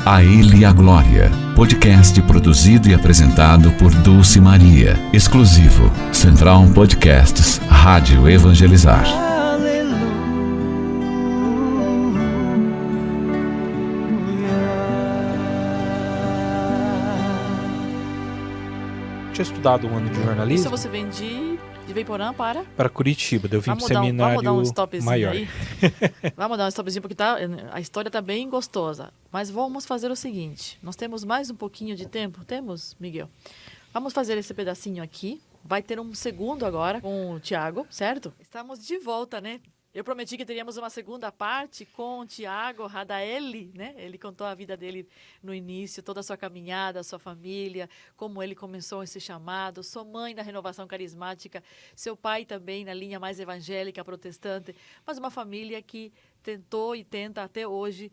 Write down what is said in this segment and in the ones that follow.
A Ele a Glória, podcast produzido e apresentado por Dulce Maria, exclusivo, Central Podcasts, Rádio Evangelizar. Tinha estudado um ano de jornalismo. Isso você vem de Veiporã para Curitiba, daí eu vim para o seminário vamos dar um stopzinho maior. aí. Vamos dar um stopzinho porque a história está bem gostosa. Mas vamos fazer o seguinte, nós temos mais um pouquinho de tempo? Temos, Miguel? Vamos fazer esse pedacinho aqui. Vai ter um segundo agora com o Tiago, certo? Estamos de volta, né? Eu prometi que teríamos uma segunda parte com o Tiago Radaeli, né? Ele contou a vida dele no início, toda a sua caminhada, a sua família, como ele começou esse chamado, sua mãe na renovação carismática, seu pai também na linha mais evangélica, protestante, mas uma família que tentou e tenta até hoje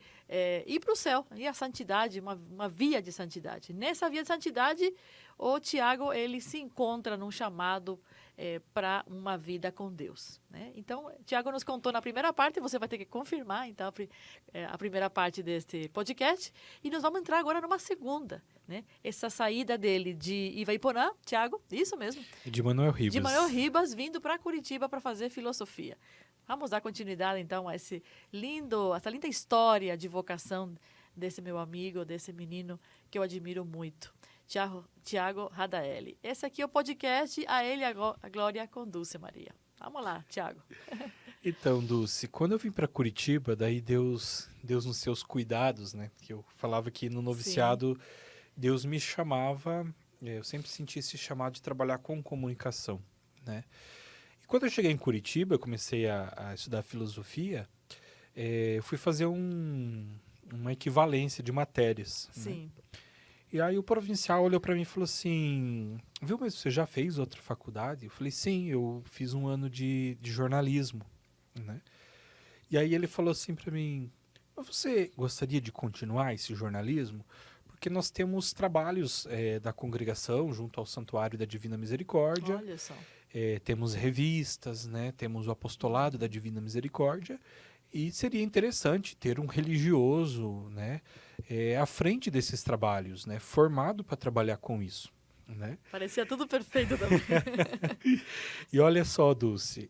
ir para o céu, e a santidade, uma via de santidade. Nessa via de santidade, o Tiago, ele se encontra num chamado para uma vida com Deus, né? Então, Tiago nos contou na primeira parte, você vai ter que confirmar, então, a primeira parte deste podcast, e nós vamos entrar agora numa segunda, né? Essa saída dele de Ivaiporã, Tiago, isso mesmo. E de Manoel Ribas. De Manoel Ribas, vindo para Curitiba para fazer filosofia. Vamos dar continuidade, então, a essa linda história de vocação desse meu amigo, desse menino que eu admiro muito. Tiago Radaeli. Esse aqui é o podcast A Ele a Glória com Dulce Maria. Vamos lá, Tiago. Então, Dulce, quando eu vim para Curitiba, daí Deus nos seus cuidados, né? Que eu falava que no noviciado, sim, Deus me chamava, eu sempre senti esse chamado de trabalhar com comunicação, né? E quando eu cheguei em Curitiba, eu comecei a estudar filosofia, eu fui fazer uma equivalência de matérias. Sim. Né? E aí o provincial olhou para mim e falou assim, viu, mas você já fez outra faculdade? Eu falei, sim, eu fiz um ano de jornalismo, né? E aí ele falou assim para mim, mas você gostaria de continuar esse jornalismo? Porque nós temos trabalhos da congregação junto ao Santuário da Divina Misericórdia. Olha só. Temos revistas, né? Temos o apostolado da Divina Misericórdia. E seria interessante ter um religioso, né, à frente desses trabalhos, né, formado para trabalhar com isso. Né? Parecia tudo perfeito também. E olha só, Dulce,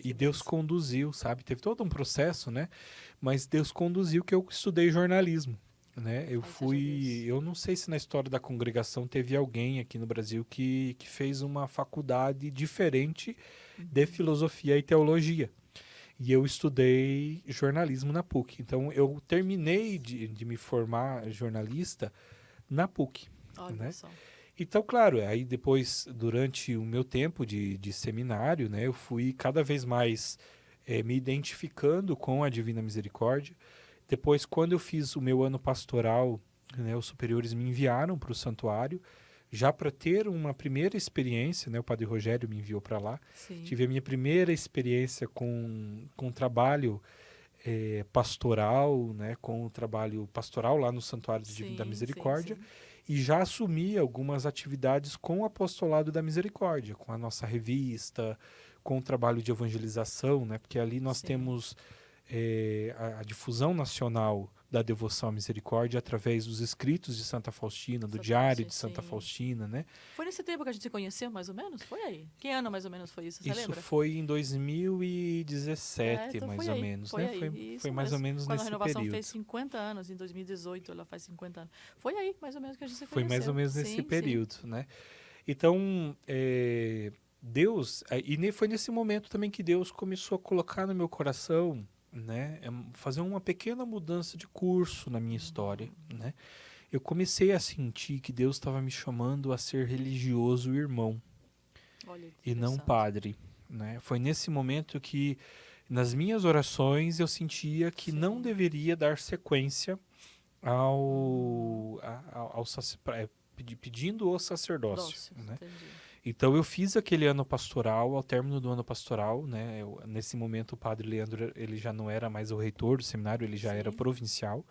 e Deus conduziu, sabe? Teve todo um processo, né? Mas Deus conduziu que eu estudei jornalismo. Né? Eu não sei se na história da congregação teve alguém aqui no Brasil que fez uma faculdade diferente de filosofia e teologia. E eu estudei jornalismo na PUC. Então, eu terminei de me formar jornalista na PUC. Olha né? só. Então, claro, aí depois, durante o meu tempo de seminário, né, eu fui cada vez mais me identificando com a Divina Misericórdia. Depois, quando eu fiz o meu ano pastoral, né, os superiores me enviaram para o santuário, já para ter uma primeira experiência, né, o Padre Rogério me enviou para lá. Sim. Tive a minha primeira experiência com trabalho pastoral, né, com o trabalho pastoral lá no Santuário da Misericórdia. Sim. E já assumi algumas atividades com o Apostolado da Misericórdia, com a nossa revista, com o trabalho de evangelização, né, porque ali nós temos a difusão nacional da devoção à misericórdia através dos escritos de Santa Faustina, do Diário de Santa Faustina, né? Foi nesse tempo que a gente se conheceu, mais ou menos? Foi aí? Que ano mais ou menos foi isso? Você lembra? Isso foi em 2017, então mais ou menos, foi né? Foi mais ou menos quando nesse a renovação período. fez 50 anos, em 2018 ela faz 50 anos. Foi aí, mais ou menos, que a gente se conheceu. Foi mais ou menos nesse período, né? Então, Deus... E foi nesse momento também que Deus começou a colocar no meu coração, né, fazer uma pequena mudança de curso na minha história, né? Eu comecei a sentir que Deus estava me chamando a ser religioso irmão. Olha, e não padre, né? Foi nesse momento que nas minhas orações eu sentia que não deveria dar sequência pedindo o sacerdócio, né? Então eu fiz aquele ano pastoral, ao término do ano pastoral, né? Nesse momento o padre Leandro, ele já não era mais o reitor do seminário, ele já era provincial.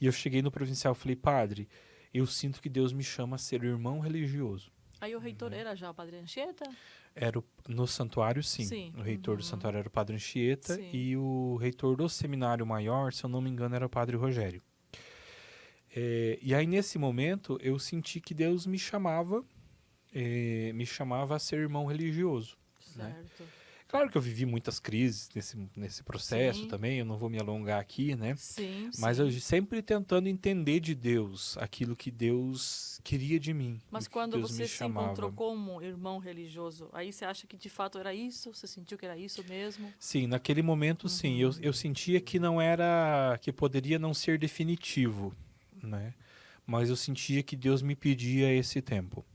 E eu cheguei no provincial e falei, padre, eu sinto que Deus me chama a ser irmão religioso. Aí o reitor era já o padre Anchieta? No santuário, sim. O reitor do santuário era o padre Anchieta e o reitor do seminário maior, se eu não me engano, era o padre Rogério. E aí, nesse momento, eu senti que Deus me chamava a ser irmão religioso. Né? Certo. Claro que eu vivi muitas crises nesse processo Sim. também, eu não vou me alongar aqui, né? Sim, Mas sim. eu sempre tentando entender de Deus aquilo que Deus queria de mim. Mas o que quando Deus você me se chamava. encontrou como irmão religioso, aí você acha que de fato era isso? Você sentiu que era isso mesmo? Sim, naquele momento, sim. Eu sentia que não era, que poderia não ser definitivo, né? Mas eu sentia que Deus me pedia esse tempo.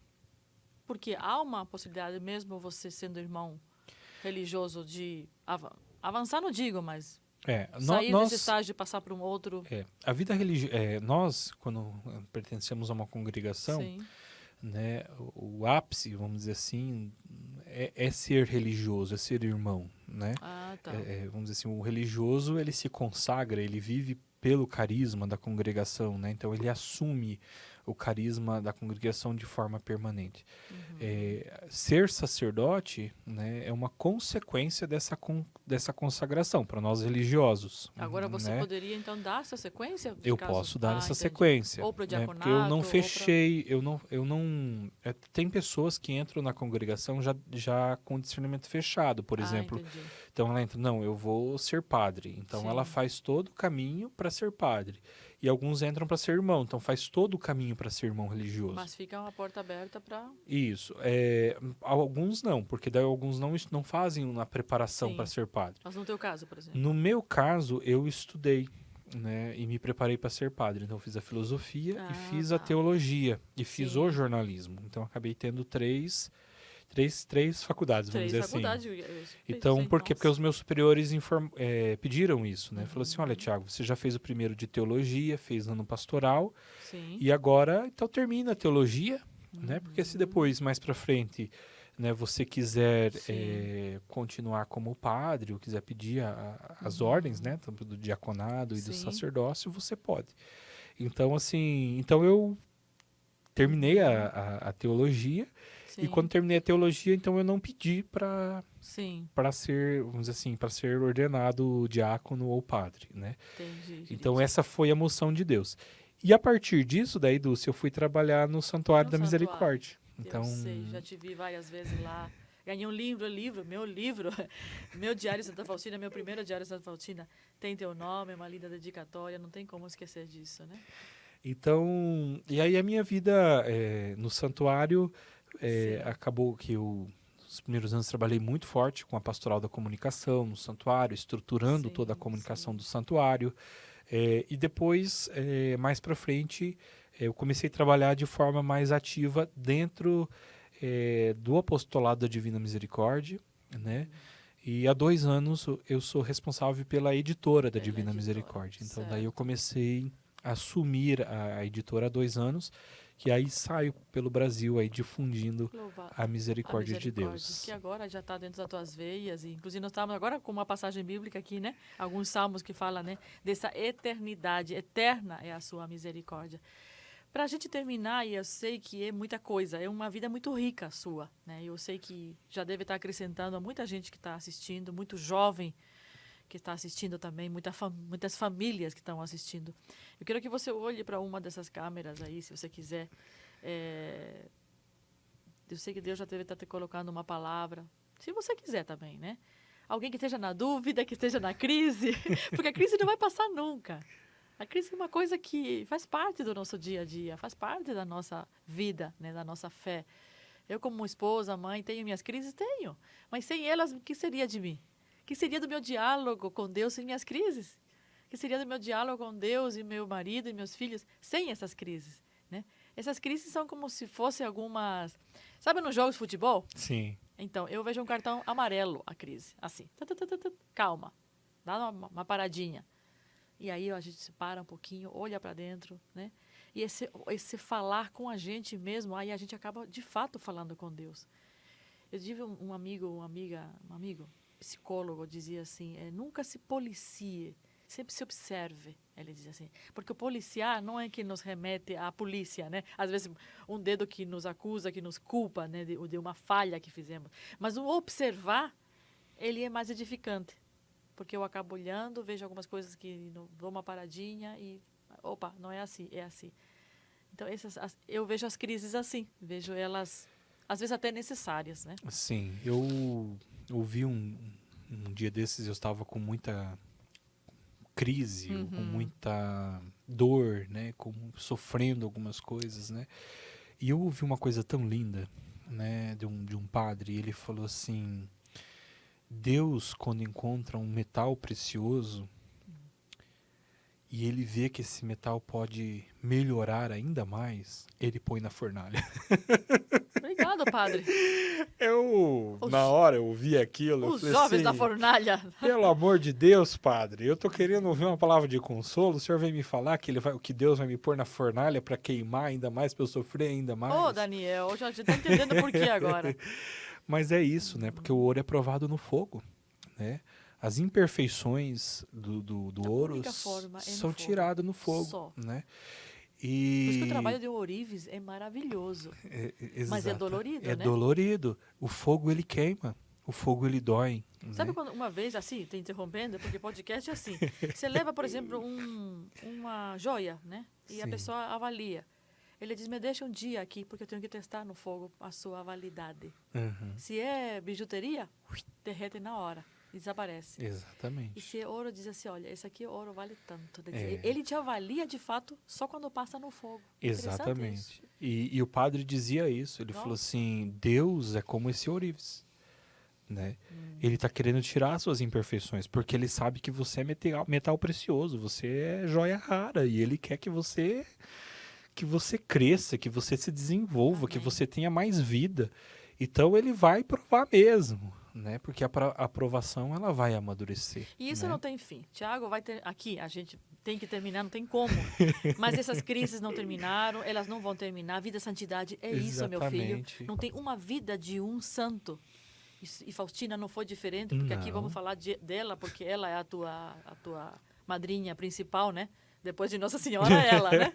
Porque há uma possibilidade, mesmo você sendo irmão religioso, de avançar, não digo, mas sair desse estágio e passar para um outro. A vida religiosa, nós, quando pertencemos a uma congregação, Sim, né, o ápice, vamos dizer assim, é ser religioso, é ser irmão, né? ah, tá. Vamos dizer assim, o religioso, ele se consagra, ele vive pelo carisma da congregação, né? Então ele assume o carisma da congregação de forma permanente. Ser sacerdote, né, é uma consequência dessa consagração para nós religiosos. Agora você né? poderia então dar essa sequência? Eu posso dar essa entendi. sequência, Ou para o né? diaconato. Porque eu não ou fechei, eu não tem pessoas que entram na congregação já com discernimento fechado, por exemplo. Entendi. Então ela entra, não, eu vou ser padre. Então Sim. ela faz todo o caminho para ser padre. E alguns entram para ser irmão, então faz todo o caminho para ser irmão religioso. Mas fica uma porta aberta para... Isso. Alguns não, porque daí alguns não fazem uma preparação Sim. para ser padre. Mas no teu caso, por exemplo? No meu caso, eu estudei, né, e me preparei para ser padre. Então, eu fiz a filosofia e fiz a tá. teologia e fiz Sim. o jornalismo. Então, acabei tendo três faculdades, vamos dizer assim. Então, por quê? Porque os meus superiores pediram isso, né? Falou assim, olha, Tiago, você já fez o primeiro de teologia, fez ano pastoral, Sim. e agora, então, termina a teologia, né? Porque se depois, mais para frente, né, você quiser continuar como padre, ou quiser pedir as ordens, né? Tanto do diaconado e do sacerdócio, você pode. Então, assim, eu terminei a teologia. Sim. E quando terminei a teologia, então eu não pedi para ser, vamos dizer assim, para ser ordenado diácono ou padre, né? Entendi. Então essa foi a moção de Deus. E a partir disso, daí, Dulce, eu fui trabalhar no Santuário da Misericórdia. Então, eu sei, já te vi várias vezes lá. Ganhei um meu livro, meu Diário Santa Faustina, meu primeiro Diário Santa Faustina, tem teu nome, uma linda dedicatória, não tem como esquecer disso, né? Então, e aí a minha vida no santuário acabou que nos primeiros anos trabalhei muito forte com a pastoral da comunicação no santuário, estruturando toda a comunicação do santuário. E depois, mais para frente, eu comecei a trabalhar de forma mais ativa dentro do apostolado da Divina Misericórdia, né? E há 2 anos eu sou responsável pela editora da Divina Misericórdia. Então, daí eu comecei a assumir a editora há 2 anos, que aí saio pelo Brasil aí difundindo a misericórdia de Deus. Que agora já está dentro das tuas veias, e inclusive nós estamos agora com uma passagem bíblica aqui, né? Alguns salmos que falam, né? Dessa eternidade, eterna é a sua misericórdia. Para a gente terminar, e eu sei que é muita coisa, é uma vida muito rica a sua, né? Eu sei que já deve estar acrescentando a muita gente que está assistindo, muito jovem que está assistindo também, muitas famílias que estão assistindo. Eu quero que você olhe para uma dessas câmeras aí, se você quiser. Eu sei que Deus já deve estar te colocando uma palavra, se você quiser também, né? Alguém que esteja na dúvida, que esteja na crise, porque a crise não vai passar nunca. A crise é uma coisa que faz parte do nosso dia a dia, faz parte da nossa vida, né, da nossa fé. Eu, como esposa, mãe, tenho minhas crises? Tenho. Mas sem elas, o que seria de mim? O que seria do meu diálogo com Deus sem minhas crises? O que seria do meu diálogo com Deus e meu marido e meus filhos sem essas crises? Né? Essas crises são como se fossem algumas... Sabe nos jogos de futebol? Sim. Então, eu vejo um cartão amarelo, a crise. Assim, calma, dá uma paradinha. E aí a gente se para um pouquinho, olha para dentro, né? E esse falar com a gente mesmo, aí a gente acaba de fato falando com Deus. Eu tive um amigo, psicólogo, dizia assim, nunca se policie, sempre se observe, ele dizia assim. Porque o policiar não é que nos remete à polícia, né? Às vezes um dedo que nos acusa, que nos culpa, né? de uma falha que fizemos. Mas o observar, ele é mais edificante. Porque eu acabo olhando, vejo algumas coisas que dou uma paradinha e opa, não é assim, é assim. Então, eu vejo as crises assim, vejo elas, às vezes, até necessárias, né? Sim, eu ouvi um dia desses, eu estava com muita crise, ou com muita dor, né? Sofrendo algumas coisas, né? E eu ouvi uma coisa tão linda, né? De um padre, ele falou assim: Deus, quando encontra um metal precioso e ele vê que esse metal pode melhorar ainda mais, ele põe na fornalha. Obrigado, padre. Na hora, eu ouvi aquilo. Os jovens da assim, fornalha. Pelo amor de Deus, padre, eu tô querendo ouvir uma palavra de consolo. O senhor vem me falar que Deus vai me pôr na fornalha para queimar ainda mais, para eu sofrer ainda mais. Ô, Daniel, a gente tá entendendo por que agora. Mas é isso, né? Porque o ouro é provado no fogo, né? As imperfeições do ouro única forma é no são fogo. tiradas no fogo, Só. né? Por isso que o trabalho de um ourives é maravilhoso. Mas é dolorido, né? É dolorido. O fogo, ele queima. O fogo, ele dói. Sabe né? quando uma vez, assim, te interrompendo, porque podcast é assim. Você leva, por exemplo, uma joia, né? E a Sim. pessoa avalia. Ele diz, me deixa um dia aqui, porque eu tenho que testar no fogo a sua validade. Uhum. Se é bijuteria, derrete na hora. Desaparece. Exatamente. E se é ouro, diz assim, olha, esse aqui ouro vale tanto. É. Ele te avalia, de fato, só quando passa no fogo. Exatamente. E o padre dizia isso. Ele falou assim, Deus é como esse ourives. Né? Ele está querendo tirar as suas imperfeições, porque ele sabe que você é metal precioso, você é joia rara, e ele quer que você cresça, que você se desenvolva, Amém. Que você tenha mais vida. Então ele vai provar mesmo, né? Porque a aprovação ela vai amadurecer. E isso né? não tem fim. Tiago vai ter aqui, a gente tem que terminar, não tem como. Mas essas crises não terminaram, elas não vão terminar. A vida da santidade é isso, meu filho. Exatamente. Não tem uma vida de um santo. E Faustina não foi diferente, porque aqui vamos falar dela, porque ela é a tua madrinha principal, né? Depois de Nossa Senhora, ela, né?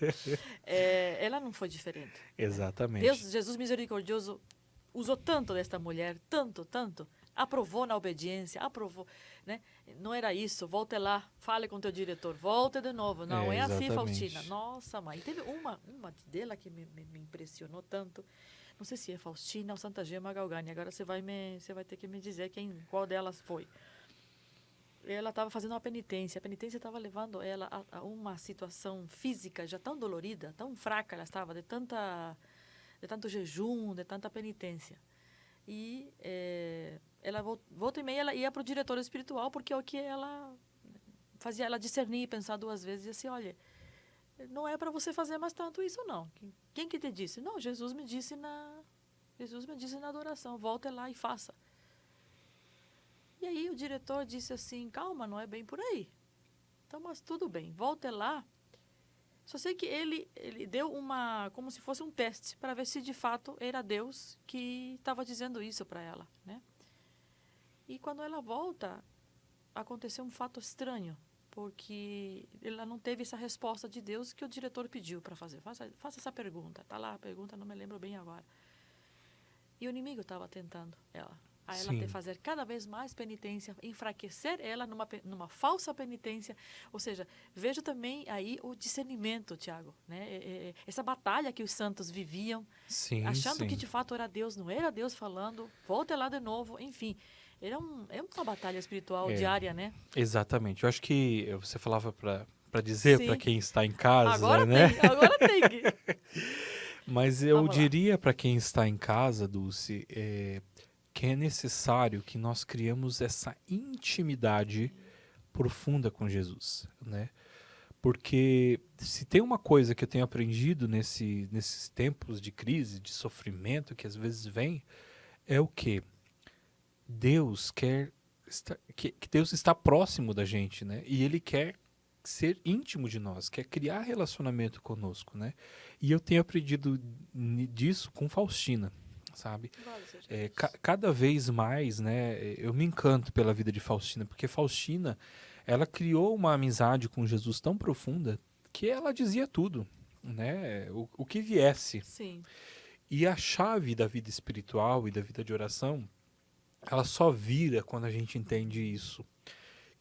Ela não foi diferente. Exatamente. Jesus misericordioso usou tanto desta mulher, tanto, aprovou na obediência, aprovou, né? Não era isso, volte lá, fale com teu diretor, volte de novo. Não, é assim, Faustina. Nossa, mãe. Teve uma dela que me impressionou tanto. Não sei se é Faustina ou Santa Gema Galgani. Agora você vai ter que me dizer qual delas foi. Ela estava fazendo uma penitência. A penitência estava levando ela a uma situação física já tão dolorida, tão fraca ela estava, de tanto jejum, de tanta penitência. E ela, volta e meia, ela ia para o diretor espiritual, porque o que ela fazia ela discernir e pensar duas vezes, e assim, olha, não é para você fazer mais tanto isso, não. Quem que te disse? Não, Jesus me disse na adoração, volte lá e faça. E aí o diretor disse assim, calma, não é bem por aí. Então, mas tudo bem, volte lá. Só sei que ele deu como se fosse um teste, para ver se de fato era Deus que estava dizendo isso para ela, né? E quando ela volta, aconteceu um fato estranho, porque ela não teve essa resposta de Deus que o diretor pediu para fazer. Faça essa pergunta. Está lá a pergunta, não me lembro bem agora. E o inimigo estava tentando ela. A ela ter fazer cada vez mais penitência, enfraquecer ela numa falsa penitência. Ou seja, vejo também aí o discernimento, Tiago, né? Essa batalha que os santos viviam, achando que de fato era Deus, não era Deus falando, volte lá de novo, enfim. É uma batalha espiritual diária, né? Exatamente. Eu acho que você falava para dizer para quem está em casa, agora né? Agora tem que... Mas eu diria para quem está em casa, Dulce, que é necessário que nós criemos essa intimidade profunda com Jesus, né? Porque se tem uma coisa que eu tenho aprendido nesses tempos de crise, de sofrimento que às vezes vem, é o quê? Deus quer que Deus está próximo da gente, né? E Ele quer ser íntimo de nós, quer criar relacionamento conosco, né? E eu tenho aprendido disso com Faustina, sabe? Cada vez mais, né? Eu me encanto pela vida de Faustina, porque Faustina, ela criou uma amizade com Jesus tão profunda que ela dizia tudo, né? O que viesse. Sim. E a chave da vida espiritual e da vida de oração, ela só vira quando a gente entende isso.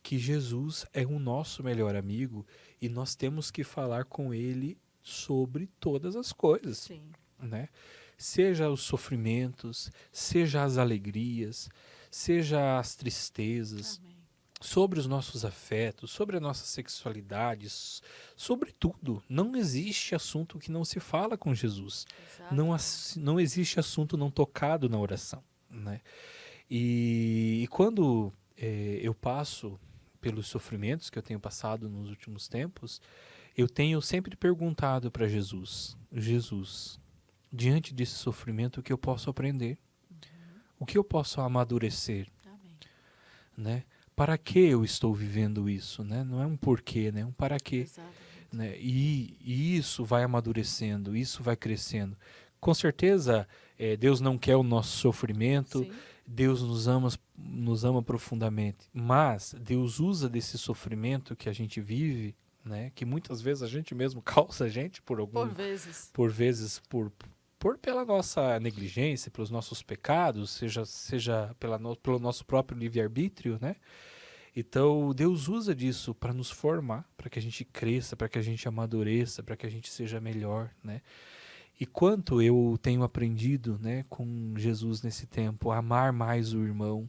que Jesus é o nosso melhor amigo e nós temos que falar com ele sobre todas as coisas, Sim. né? Seja os sofrimentos, seja as alegrias, seja as tristezas, Amém. sobre os nossos afetos, sobre a nossa sexualidade, sobre tudo. Não existe assunto que não se fala com Jesus. Não existe assunto não tocado na oração, né? E quando eu passo pelos sofrimentos que eu tenho passado nos últimos tempos, eu tenho sempre perguntado para Jesus, diante desse sofrimento, o que eu posso aprender? O que eu posso amadurecer? Amém. Né? Para que eu estou vivendo isso? Né? Não é um porquê, né? É um para quê. Exatamente. Né? E isso vai amadurecendo, isso vai crescendo. Com certeza, Deus não quer o nosso sofrimento, Sim. Deus nos ama profundamente, mas Deus usa desse sofrimento que a gente vive, né? Que muitas vezes a gente mesmo causa a gente Por vezes. Pela nossa negligência, pelos nossos pecados, seja pelo nosso próprio livre-arbítrio, né? Então, Deus usa disso para nos formar, para que a gente cresça, para que a gente amadureça, para que a gente seja melhor, né? E quanto eu tenho aprendido, né, com Jesus nesse tempo, a amar mais o irmão,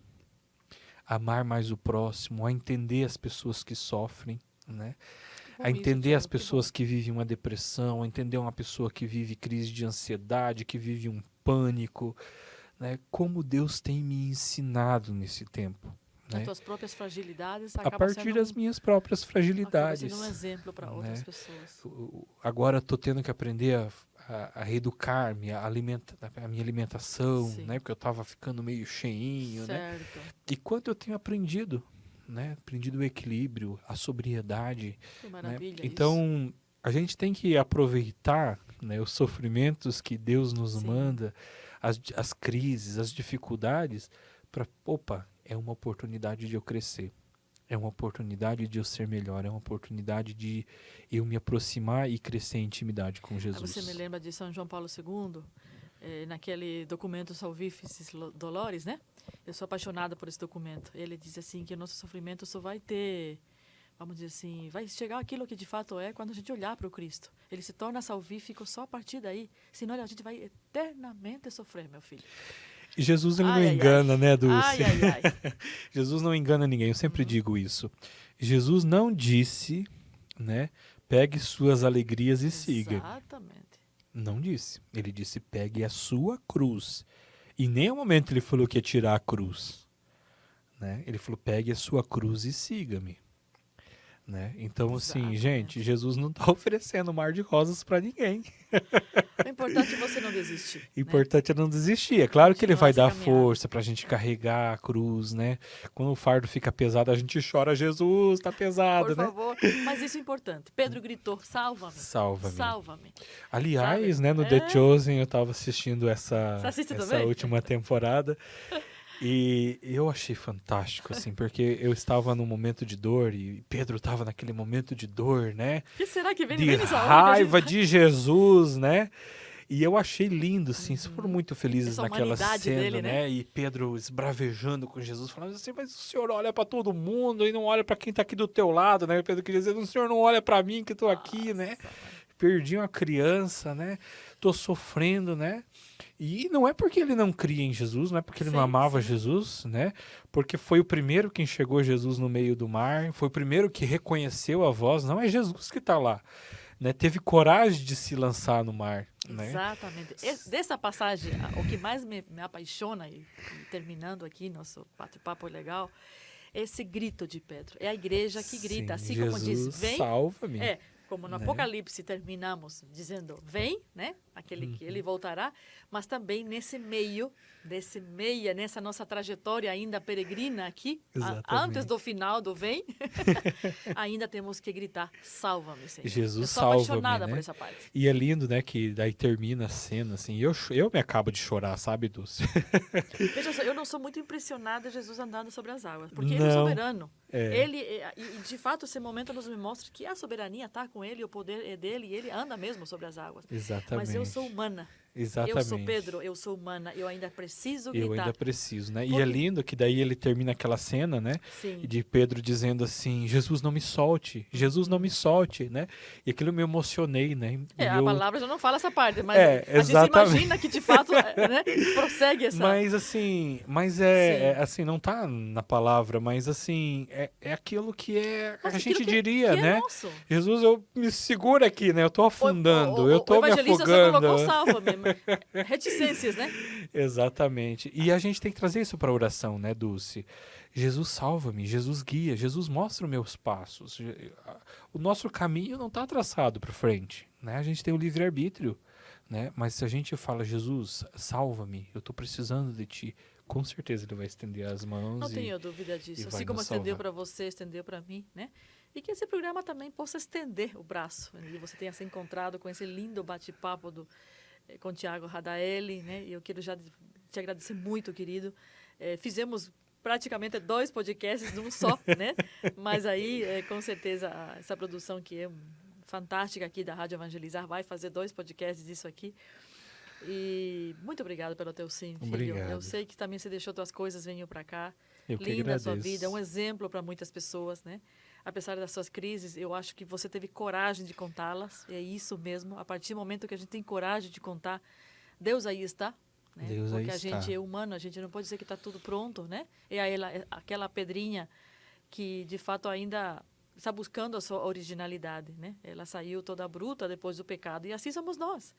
a amar mais o próximo, a entender as pessoas que sofrem, né? A entender as pessoas que vivem uma depressão, a entender uma pessoa que vive crise de ansiedade, que vive um pânico, né? Como Deus tem me ensinado nesse tempo. Né? As tuas próprias fragilidades a partir das minhas próprias fragilidades. Acaba sendo um exemplo para outras pessoas. Agora estou tendo que aprender a reeducar a minha alimentação, né? Porque eu estava ficando meio cheinho. Certo. Né? E quanto eu tenho aprendido, né? Aprendido o equilíbrio, a sobriedade. Que maravilha, né? Então, a gente tem que aproveitar, né, os sofrimentos que Deus nos Sim. manda, as crises, as dificuldades, para, é uma oportunidade de eu crescer. É uma oportunidade de eu ser melhor. É uma oportunidade de eu me aproximar e crescer em intimidade com Jesus. Você me lembra de São João Paulo II, naquele documento Salvificis Doloris, né? Eu sou apaixonada por esse documento. Ele diz assim que o nosso sofrimento só vai ter, vamos dizer assim, vai chegar aquilo que de fato é quando a gente olhar para o Cristo. Ele se torna salvífico só a partir daí. Senão a gente vai eternamente sofrer, meu filho. E Jesus ele não engana, né, Dulce? Jesus não engana ninguém, eu sempre digo isso. Jesus não disse, né, pegue suas alegrias e siga. Exatamente. Não disse. Ele disse, pegue a sua cruz. E em nenhum momento ele falou que ia tirar a cruz. Né? Ele falou, pegue a sua cruz e siga-me. Né? Então, assim, gente, Jesus não está oferecendo mar de rosas para ninguém. O importante é você não desistir. O importante é não desistir. É claro que ele vai dar força para a gente carregar a cruz, né? Quando o fardo fica pesado, a gente chora, Jesus, tá pesado, né? Por favor. Mas isso é importante. Pedro gritou, salva-me. Salva-me. Salva-me. Aliás, né, no The Chosen, eu estava assistindo essa última temporada. E eu achei fantástico, assim, porque eu estava num momento de dor e Pedro estava naquele momento de dor, né? O que será que vem de raiva de Jesus, né? E eu achei lindo, assim, foram muito felizes naquela cena, dele, né? E Pedro esbravejando com Jesus, falando assim, mas o senhor olha para todo mundo e não olha para quem está aqui do teu lado, né? E Pedro queria dizer, o senhor não olha para mim que estou aqui, né? Perdi uma criança, né? Tô sofrendo, né? E não é porque ele não cria em Jesus, não é porque ele não amava Jesus, né? Porque foi o primeiro que enxergou Jesus no meio do mar, foi o primeiro que reconheceu a voz, não é Jesus que está lá, né? Teve coragem de se lançar no mar, né? Exatamente. Dessa passagem, o que mais me apaixona, e terminando aqui nosso bate-papo legal, é esse grito de Pedro. É a igreja que grita, assim Jesus, como diz, vem, salva-me. Como no Apocalipse terminamos dizendo, vem, né? Aquele que ele voltará, mas também nessa nossa trajetória ainda peregrina aqui, antes do final do vem, ainda temos que gritar, salva-me, Senhor. Jesus, eu sou apaixonada por essa parte. E é lindo, né, que daí termina a cena, assim, eu me acabo de chorar, sabe, Dulce? Veja só, eu não sou muito impressionada Jesus andando sobre as águas, porque ele é soberano. Ele, e de fato, esse momento nos mostra que a soberania está com ele, o poder é dele, e ele anda mesmo sobre as águas. Exatamente. Mas eu sou humana. exatamente. Eu sou Pedro, eu sou humana, eu ainda preciso gritar. Eu ainda preciso, né? Por E é quê? lindo que daí ele termina aquela cena, né? Sim. De Pedro dizendo assim, Jesus não me solte, Jesus não me solte, né? E aquilo eu me emocionei, né? E A eu- palavra já não fala essa parte, mas É, a gente se exatamente. imagina que de fato né, prossegue essa... Mas assim, assim, não tá na palavra, mas assim, é aquilo que Mas a aquilo gente que- diria, que é né? nosso. Jesus, eu me segura aqui, né? Eu tô afundando, eu O tô me evangelista só afogando. colocou salva-me. Reticências, né? Exatamente. E a gente tem que trazer isso para oração, né, Dulce? Jesus salva-me, Jesus guia, Jesus mostra os meus passos. O nosso caminho não está traçado para frente, né? A gente tem o livre-arbítrio, né? Mas se a gente fala, Jesus, salva-me, eu estou precisando de ti, com certeza ele vai estender as mãos. Não e tenho dúvida e disso. vai Assim como nos estendeu salvar. para você, estendeu para mim, né? E que esse programa também possa estender o braço. E você tenha se encontrado com esse lindo bate-papo com o Tiago Radaelli, né? E eu quero já te agradecer muito, querido. Fizemos praticamente 2 podcasts num só, né? Mas aí, com certeza, essa produção que é fantástica aqui da Rádio Evangelizar vai fazer 2 podcasts disso aqui. E muito obrigado pelo teu sim, filho. Obrigado. Eu sei que também você deixou tuas coisas, veio para cá. Eu que Linda a sua agradeço. vida, um exemplo para muitas pessoas, né? Apesar das suas crises, eu acho que você teve coragem de contá-las. É isso mesmo. A partir do momento que a gente tem coragem de contar, Deus aí está. Né? Deus aí Porque a está. gente é humano, a gente não pode dizer que está tudo pronto, né? E aí aquela pedrinha que de fato ainda está buscando a sua originalidade, né? Ela saiu toda bruta depois do pecado e assim somos nós.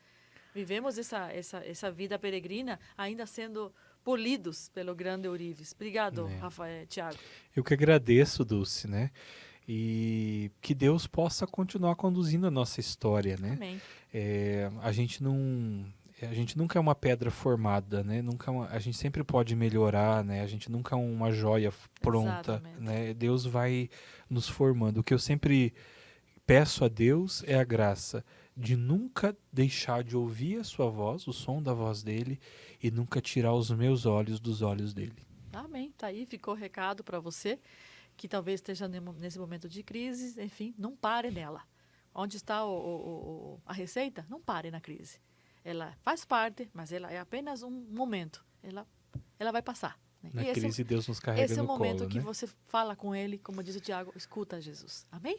Vivemos essa vida peregrina ainda sendo polidos pelo grande Ourives. Obrigado, Rafael, Tiago. Eu que agradeço, Dulce, né? E que Deus possa continuar conduzindo a nossa história, né? Amém. A gente nunca é uma pedra formada, né? A gente sempre pode melhorar, né? A gente nunca é uma joia pronta, Exatamente. né? Deus vai nos formando. O que eu sempre peço a Deus é a graça de nunca deixar de ouvir a sua voz, o som da voz dele, e nunca tirar os meus olhos dos olhos dele. Amém. Tá aí, ficou o recado para você que talvez esteja nesse momento de crise. Enfim, não pare nela. Onde está a receita? Não pare na crise. Ela faz parte, mas ela é apenas um momento. Ela vai passar. Né? Na E crise, Deus nos carrega esse é o no momento colo, que né? você fala com ele, como diz o Tiago, escuta Jesus. Amém?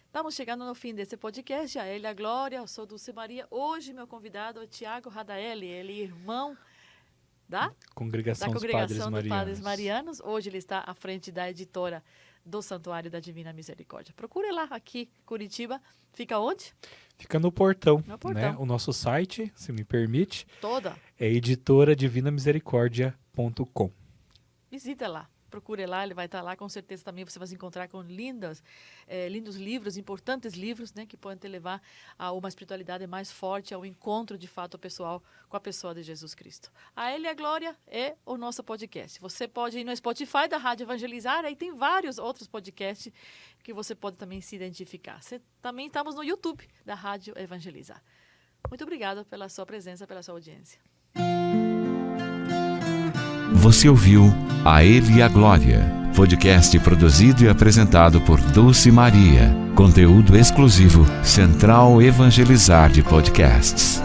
Estamos chegando no fim desse podcast. A ele a glória, eu sou Dulce Maria. Hoje meu convidado é o Tiago Radaelli. Ele é irmão da Congregação dos Congregação dos Padres Padres Marianos. Marianos. Hoje ele está à frente da editora do Santuário da Divina Misericórdia. Procure lá aqui, Curitiba. Fica onde? Fica no portão, No portão. né? O nosso site, se me permite, Toda. é editoradivinamisericordia.com. Visita lá. Procure lá, ele vai estar lá. Com certeza também você vai se encontrar com lindos livros, importantes livros, né, que podem te levar a uma espiritualidade mais forte, ao encontro de fato pessoal com a pessoa de Jesus Cristo. A Ele a Glória é o nosso podcast. Você pode ir no Spotify da Rádio Evangelizar, aí tem vários outros podcasts que você pode também se identificar. Também estamos no YouTube da Rádio Evangelizar. Muito obrigada pela sua presença, pela sua audiência. Você ouviu A Ele a Glória, podcast produzido e apresentado por Dulce Maria. Conteúdo exclusivo Central Evangelizar de Podcasts.